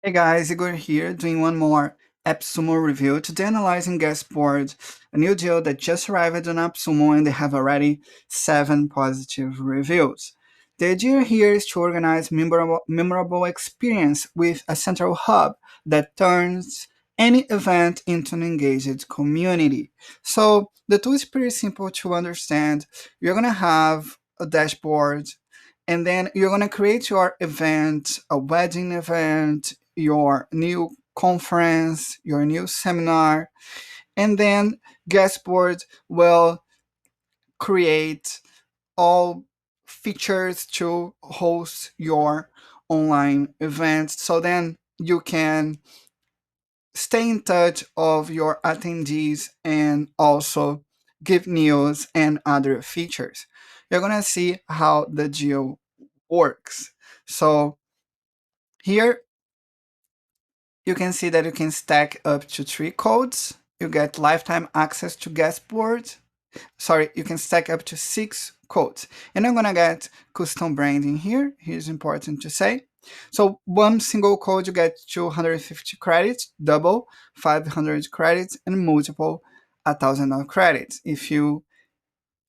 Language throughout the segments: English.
Hey guys, Igor here doing one more AppSumo review. Today analyzing Guestboard, a new deal that just arrived on AppSumo and they have already 7 positive reviews. The idea here is to organize memorable experience with a central hub that turns any event into an engaged community. So the tool is pretty simple to understand. You're gonna have a dashboard and then you're going to create your event, a wedding event, your new conference, your new seminar, and then Guestboard will create all features to host your online event. So then you can stay in touch of your attendees and also give news and other features. You're gonna see how the deal works. So here you can see that you can stack up to 3 codes. You get lifetime access to Guestboard. Sorry, you can stack up to 6 codes. And I'm gonna get custom branding here. Here's important to say. So one single code, you get 250 credits, double 500 credits, and multiple 1,000 of credits. If you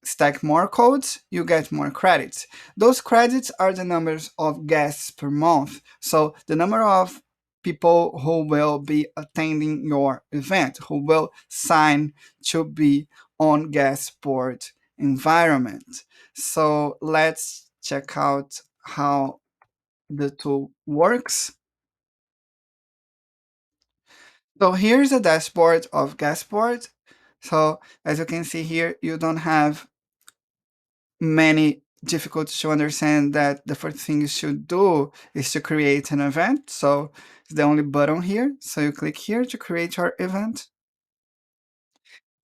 stack more codes, you get more credits. Those credits are the numbers of guests per month. So the number of people who will be attending your event, who will sign to be on Guestboard environment. So let's check out how the tool works. So here's the dashboard of Guestboard. So as you can see here, you don't have many difficulties to understand that the first thing you should do is to create an event. So it's the only button here. So you click here to create your event.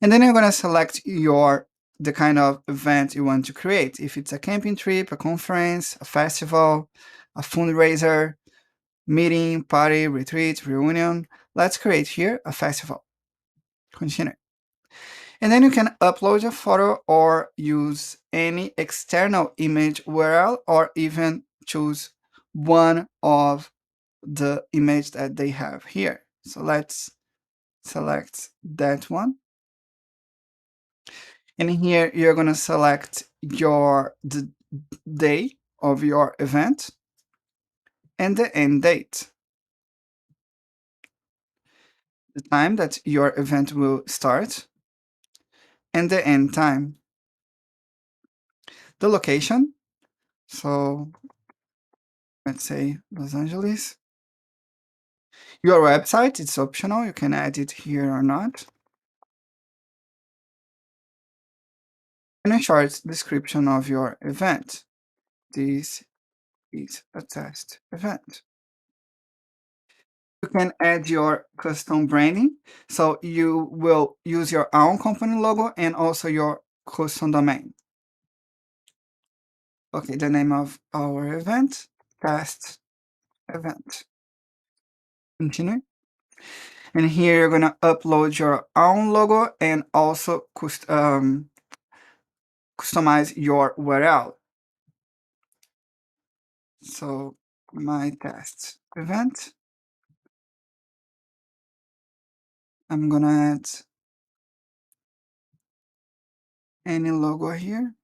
And then you're going to select the kind of event you want to create. If it's a camping trip, a conference, a festival, a fundraiser, meeting, party, retreat, reunion. Let's create here a festival. Continue. And then you can upload a photo or use any external image URL or even choose one of the image that they have here. So let's select that one. And here you're going to select the day of your event and the end date, the time that your event will start and the end time, the location. So let's say Los Angeles. Your website, it's optional. You can add it here or not. And a short description of your event. This is a test event. You can add your custom branding. So you will use your own company logo and also your custom domain. Okay, the name of our event, test event. Continue. And here you're gonna upload your own logo and also customize your URL. So my test event, I'm gonna add any logo here.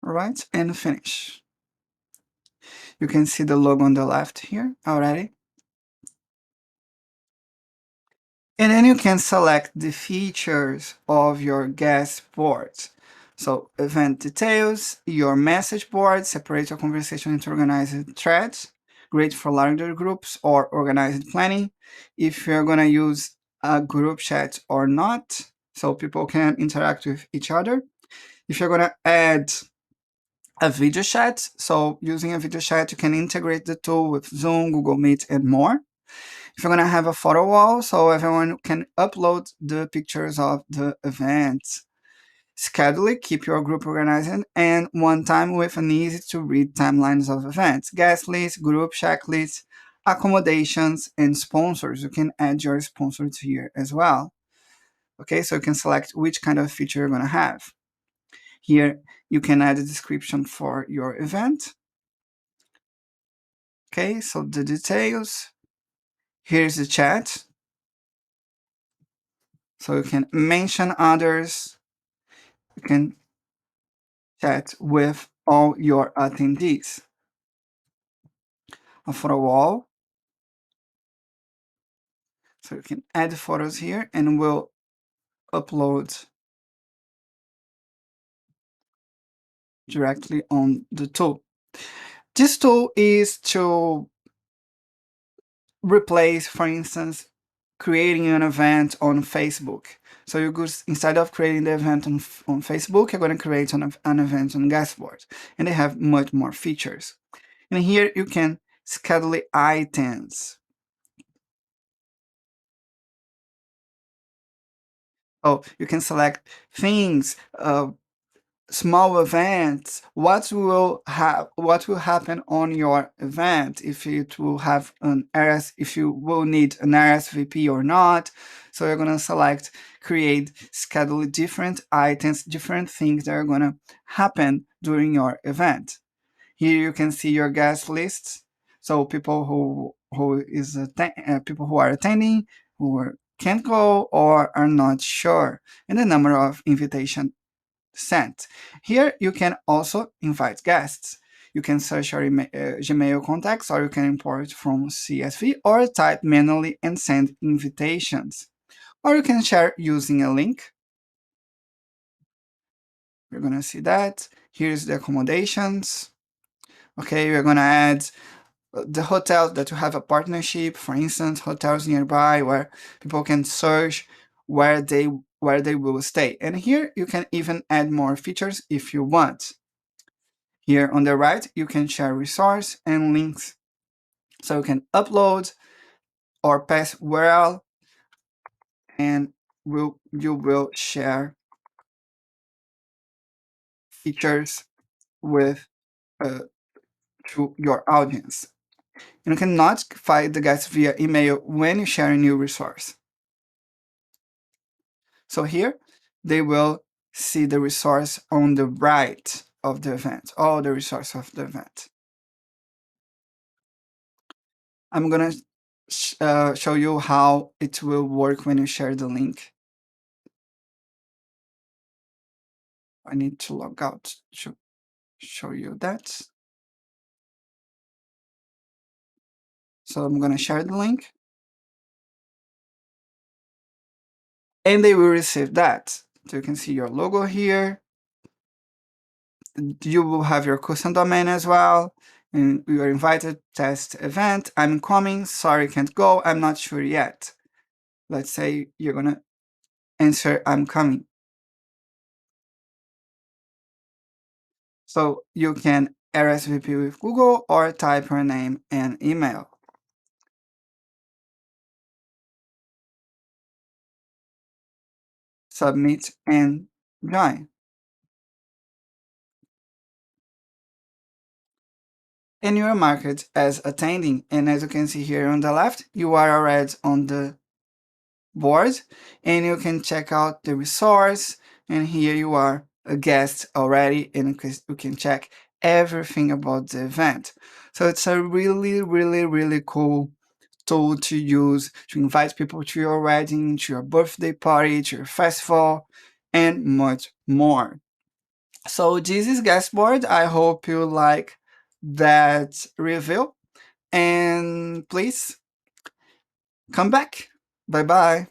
All right, and finish. You can see the logo on the left here already. And then you can select the features of your guest boards. So event details, your message board, separate your conversation into organized threads, great for larger groups or organized planning. If you're gonna use a group chat or not, so people can interact with each other. If you're gonna add a video chat, so using a video chat, you can integrate the tool with Zoom, Google Meet, and more. If you're gonna have a photo wall, so everyone can upload the pictures of the event. Schedule it, keep your group organized, and one time with an easy to read timelines of events. Guest list, group checklist, accommodations, and sponsors. You can add your sponsors here as well. Okay, so you can select which kind of feature you're gonna have. Here you can add a description for your event. Okay, so the details. Here's the chat. So you can mention others. You can chat with all your attendees. A photo wall. So you can add photos here and we'll upload directly on the tool. This tool is to replace, for instance, creating an event on Facebook. So you could, instead of creating the event on Facebook, you're going to create an event on Guestboard. And they have much more features. And here you can schedule items. So you can select things, small events, what will happen on your event, if it will have if you will need an RSVP or not. So you're gonna select, create, schedule different items, different things that are gonna happen during your event. Here you can see your guest lists. So people people who are attending, can't go or are not sure, and the number of invitation sent. Here you can also invite guests. You can search your Gmail contacts, or you can import from CSV or type manually and send invitations. Or you can share using a link. You're going to see that. Here's the accommodations. Okay, we're going to add the hotels that you have a partnership, for instance, hotels nearby where people can search where they will stay. And here you can even add more features if you want. Here on the right, you can share resource and links. So you can upload or pass URL, and you will share features with to your audience. And you can notify the guests via email when you share a new resource. So here, they will see the resource on the right of the event, all the resource of the event. I'm gonna show you how it will work when you share the link. I need to log out to show you that. So I'm gonna share the link, and they will receive that. So you can see your logo here. You will have your custom domain as well. And you are invited, test event. I'm coming, sorry, can't go, I'm not sure yet. Let's say you're gonna answer, I'm coming. So you can RSVP with Google or type your name and email. Submit and join. And you are marked as attending. And as you can see here on the left, you are already on the board, and you can check out the resource. And here you are a guest already, and you can check everything about the event. So it's a really, really, really cool tool to use to invite people to your wedding, to your birthday party, to your festival, and much more. So this is Guestboard. I hope you like that review, and please come back. Bye bye.